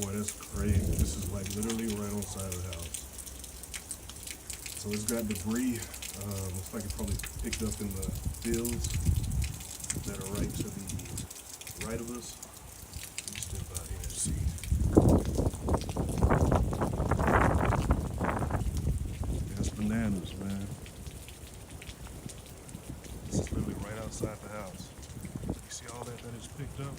Boy, that's crazy. This is like literally right on the side of the house. So it's got debris. Looks like it probably picked up in the fields that are right to the right of us. Let me step out here and see. That's bananas, man. This is literally right outside the house. You see all that is picked up?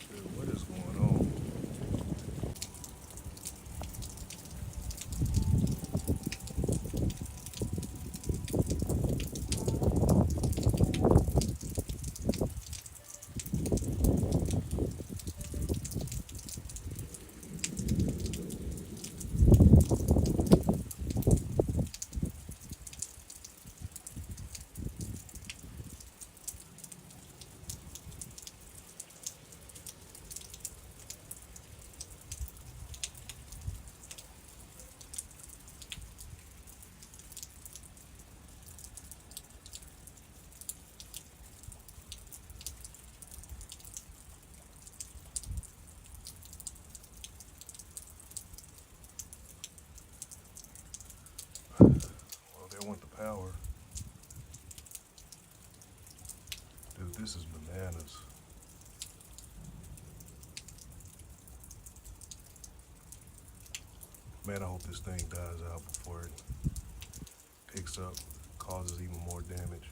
Dude, what is going on? Well, they want the power. Dude, this is bananas. Man, I hope this thing dies out before it picks up, causes even more damage.